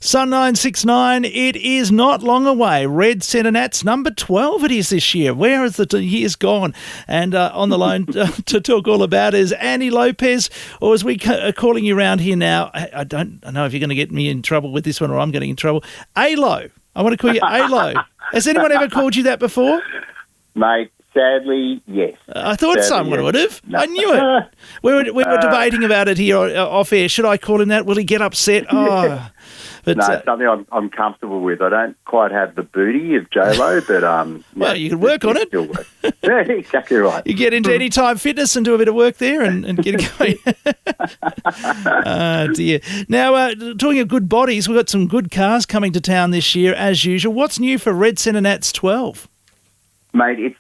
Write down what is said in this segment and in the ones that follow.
SUN969, it is not long away. Red CentreNATS number 12 it is this year. Where has the years gone? And on the line to talk all about is Andy Lopez, or as we are calling you around here now, I don't know if you're going to get me in trouble with this one or I'm getting in trouble. ALO. I want to call you ALO. Has anyone ever called you that before? Mate, sadly, yes. I thought someone would have. No. I knew it. We were debating about it here off air. Should I call him that? Will he get upset? Oh, but, no, it's something I'm comfortable with. I don't quite have the booty of J-Lo, but well, you can work on it. Still work. Yeah, exactly right. You get into Anytime Fitness and do a bit of work there and get it going. Oh, dear. Now, talking of good bodies, we've got some good cars coming to town this year, as usual. What's new for Red CentreNATS 12? Mate, it's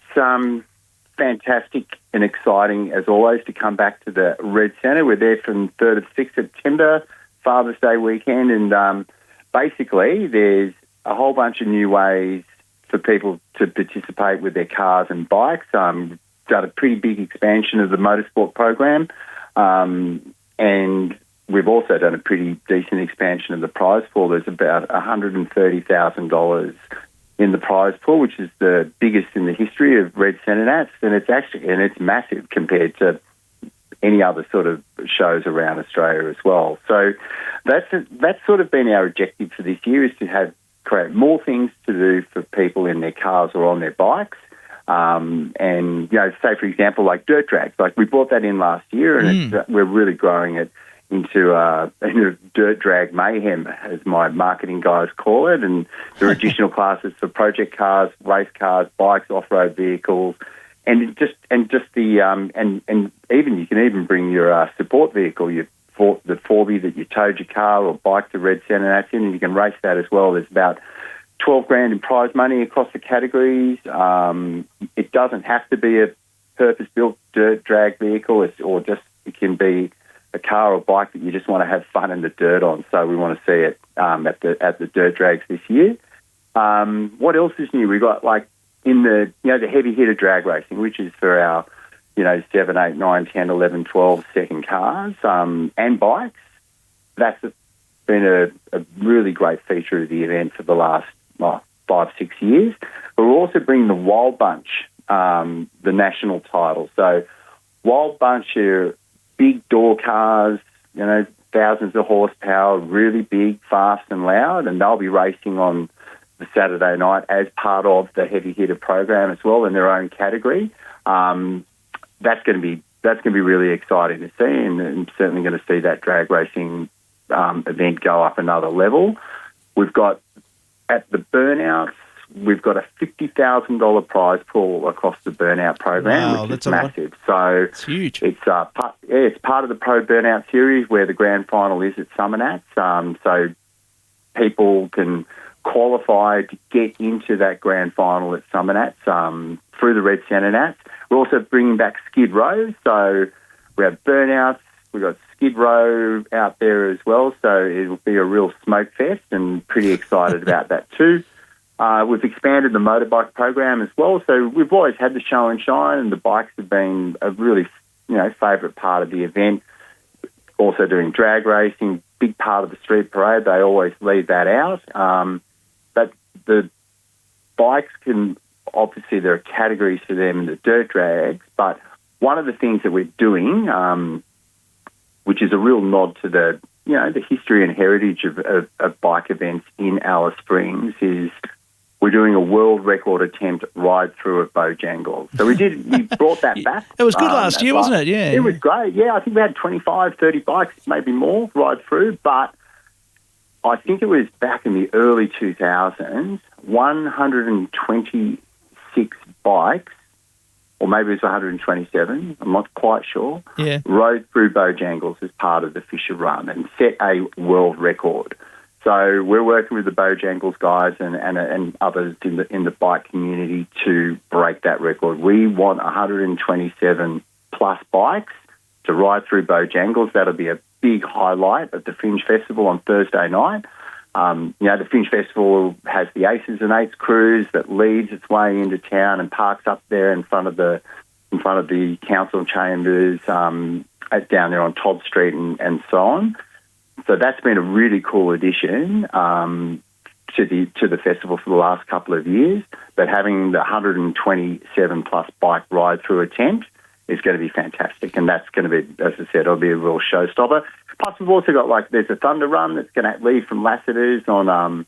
fantastic and exciting, as always, to come back to the Red Centre. We're there from 3rd to 6th September, Father's Day weekend, and basically there's a whole bunch of new ways for people to participate with their cars and bikes. Done a pretty big expansion of the motorsport program, and we've also done a pretty decent expansion of the prize pool. There's about $130,000 in the prize pool, which is the biggest in the history of Red CentreNATS, and it's massive compared to any other sort of shows around Australia as well. So that's sort of been our objective for this year, is to create more things to do for people in their cars or on their bikes. And, say, for example, like dirt drags. Like, we brought that in last year, and we're really growing it into dirt drag mayhem, as my marketing guys call it. And there are additional classes for project cars, race cars, bikes, off-road vehicles, and even you can even bring your support vehicle, the 4B that you towed your car or bike to Red CentreNATS in, and you can race that as well. There's about $12,000 in prize money across the categories. It doesn't have to be a purpose-built dirt drag vehicle, it can be a car or bike that you just want to have fun in the dirt on. So we want to see it at the dirt drags this year. What else is new? We've got, like, in the heavy hitter drag racing, which is for our 7, 8, 9, 10, 11, 12 second cars and bikes. That's been a really great feature of the event for the last 5, 6 years. But we're also bringing the Wild Bunch, the national title. So Wild Bunch are big door cars, thousands of horsepower, really big, fast and loud, and they'll be racing on the Saturday night as part of the heavy hitter program as well in their own category. That's going to be really exciting to see, and certainly going to see that drag racing event go up another level. We've got at the Burnouts, we've got a $50,000 prize pool across the Burnout program, which is massive. So it's huge. It's part of the Pro Burnout series, where the grand final is at CentreNATS. So people can qualify to get into that grand final at CentreNATS through the Red CentreNATS. We're also bringing back Skid Row. So we have Burnouts, we've got Skid Row out there as well. So it'll be a real smoke fest, and pretty excited about that too. We've expanded the motorbike program as well. So we've always had the show and shine, and the bikes have been a really, favourite part of the event. Also doing drag racing, big part of the street parade. They always leave that out. But the bikes obviously there are categories for them in the dirt drags, but one of the things that we're doing, which is a real nod to the history and heritage of bike events in Alice Springs, is we're doing a world record attempt ride through at Bojangles. So we brought that back. It was good last year, wasn't it? Yeah. It was great. Yeah, I think we had 25, 30 bikes, maybe more, ride through. But I think it was back in the early 2000s, 126 bikes, or maybe it was 127, I'm not quite sure, rode through Bojangles as part of the Fisher Run and set a world record. So we're working with the Bojangles guys and others in the bike community to break that record. We want 127 plus bikes to ride through Bojangles. That'll be a big highlight of the Fringe Festival on Thursday night. The Fringe Festival has the Aces and Eights cruise that leads its way into town and parks up there in front of the council chambers down there on Todd Street and so on. So that's been a really cool addition to the festival for the last couple of years. But having the 127 plus bike ride through attempt is going to be fantastic, and that's going to be, as I said, it'll be a real showstopper. Plus, we've also got there's a Thunder Run that's going to leave from Lassiter's on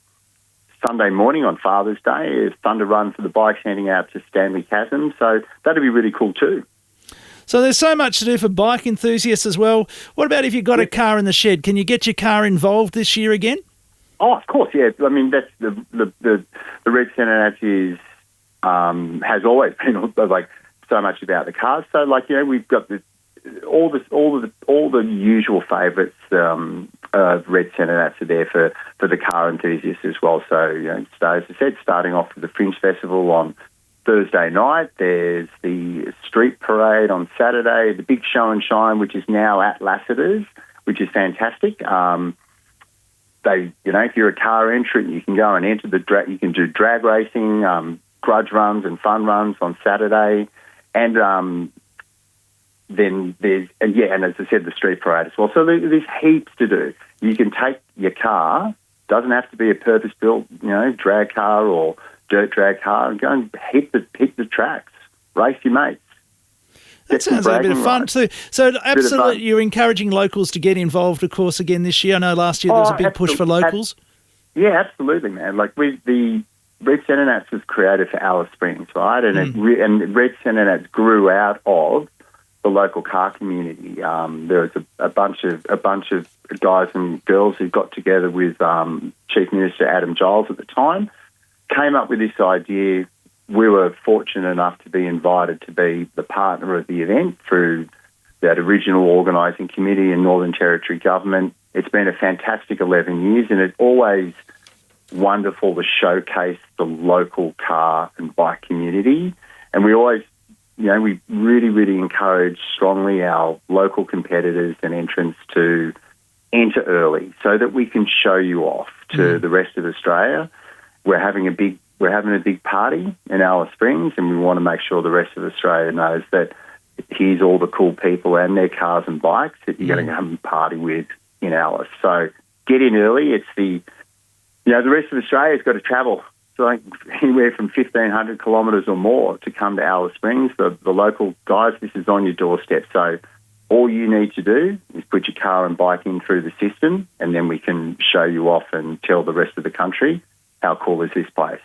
Sunday morning on Father's Day. A Thunder Run for the bikes heading out to Stanley Chasm, so that'll be really cool too. So there's so much to do for bike enthusiasts as well. What about if you've got a car in the shed? Can you get your car involved this year again? Oh, of course, yeah. I mean, that's the Red CentreNATS is has always been so much about the cars. So we've got all the usual favourites of Red CentreNATS are there for the car enthusiasts as well. So so as I said, starting off with the Fringe Festival on Thursday night, there's the street parade on Saturday, the big show and shine, which is now at Lassiter's, which is fantastic. If you're a car entrant, you can go and enter the drag. You can do drag racing, grudge runs, and fun runs on Saturday, and then there's and as I said, the street parade as well. So there's heaps to do. You can take your car; doesn't have to be a purpose-built, drag car or dirt drag car, and go and hit the tracks, race your mates. That sounds like a bit of fun too. So absolutely, you're encouraging locals to get involved, of course, again this year. I know last year there was a big push for locals. Yeah, absolutely, man. The Red CentreNATS was created for Alice Springs, right? And and Red CentreNATS grew out of the local car community. There was a bunch of guys and girls who got together with Chief Minister Adam Giles at the time, came up with this idea. We were fortunate enough to be invited to be the partner of the event through that original organising committee in Northern Territory Government. It's been a fantastic 11 years, and it's always wonderful to showcase the local car and bike community. And we always, we really, really encourage strongly our local competitors and entrants to enter early so that we can show you off to the rest of Australia. We're having a big party in Alice Springs, and we want to make sure the rest of Australia knows that here's all the cool people and their cars and bikes that you're going to come and party with in Alice. So get in early. It's the rest of Australia's got to travel anywhere from 1,500 kilometres or more to come to Alice Springs. The local guys, this is on your doorstep. So all you need to do is put your car and bike in through the system, and then we can show you off and tell the rest of the country how cool is this place.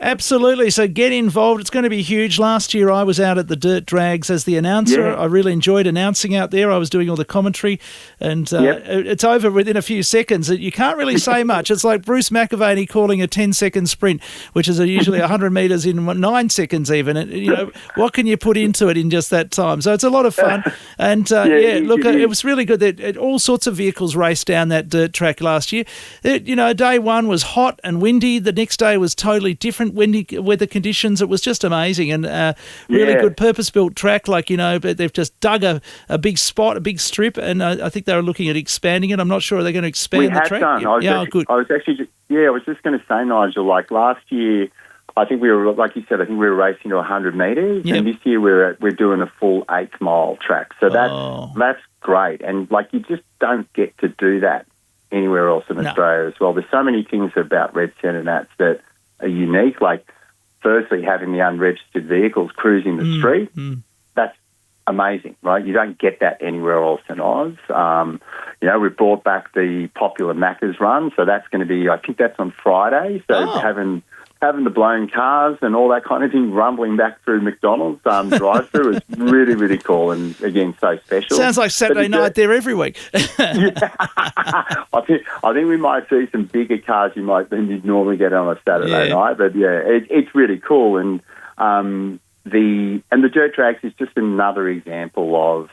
Absolutely. So get involved. It's going to be huge. Last year I was out at the Dirt Drags as the announcer. Yeah. I really enjoyed announcing out there. I was doing all the commentary, and it's over within a few seconds. You can't really say much. It's like Bruce McAvaney calling a 10-second sprint, which is usually 100 metres in 9 seconds even. And, what can you put into it in just that time? So it's a lot of fun. And, it was really good that all sorts of vehicles raced down that dirt track last year. Day one was hot and windy. The next day was totally different windy weather conditions. It was just amazing, and really good purpose-built track. But they've just dug a big spot, a big strip, and I think they were looking at expanding it. I'm not sure are they going to expand the track. Done. Good. I was just going to say, Nigel. Last year, I think we were, like you said, we were racing to 100 metres, and this year we're doing a full 8-mile track. So that's great, and you just don't get to do that anywhere else in Australia as well. There's so many things about Red CentreNATS that are unique, firstly having the unregistered vehicles cruising the street. That's amazing, right? You don't get that anywhere else in Oz. We brought back the popular Macca's run, so that's going to be, I think that's on Friday, so having the blown cars and all that kind of thing rumbling back through McDonald's drive-through is really, really cool, and again, so special. Sounds like Saturday night there every week. I think we might see some bigger cars than you'd normally get on a Saturday night, but it's really cool. And the dirt tracks is just another example of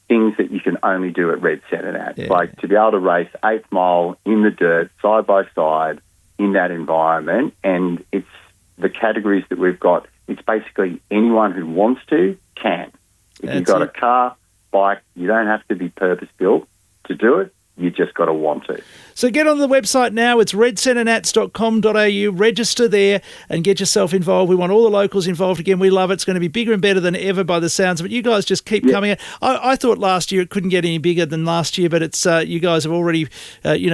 things that you can only do at Red CentreNATS, to be able to race 8 mile in the dirt side by side in that environment, and it's the categories that we've got. It's basically anyone who wants to can. If you've got a car, bike, you don't have to be purpose-built to do it. You just got to want to. So get on the website now. It's redcentenats.com.au. Register there and get yourself involved. We want all the locals involved again. We love it. It's going to be bigger and better than ever by the sounds of it. You guys just keep coming out. I thought last year it couldn't get any bigger than last year, but it's you guys have already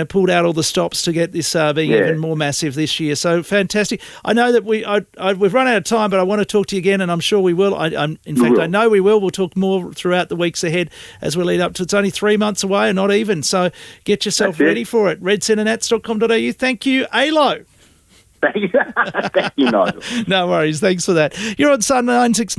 pulled out all the stops to get this being even more massive this year. So fantastic. I know that we've run out of time, but I want to talk to you again, and I'm sure we will. In fact, I know we will. We'll talk more throughout the weeks ahead as we lead up to. It's only 3 months away, and not even. So get yourself ready for it. redcentenats.com.au. Thank you, ALO. Thank you, Nigel. No worries. Thanks for that. You're on SUN969.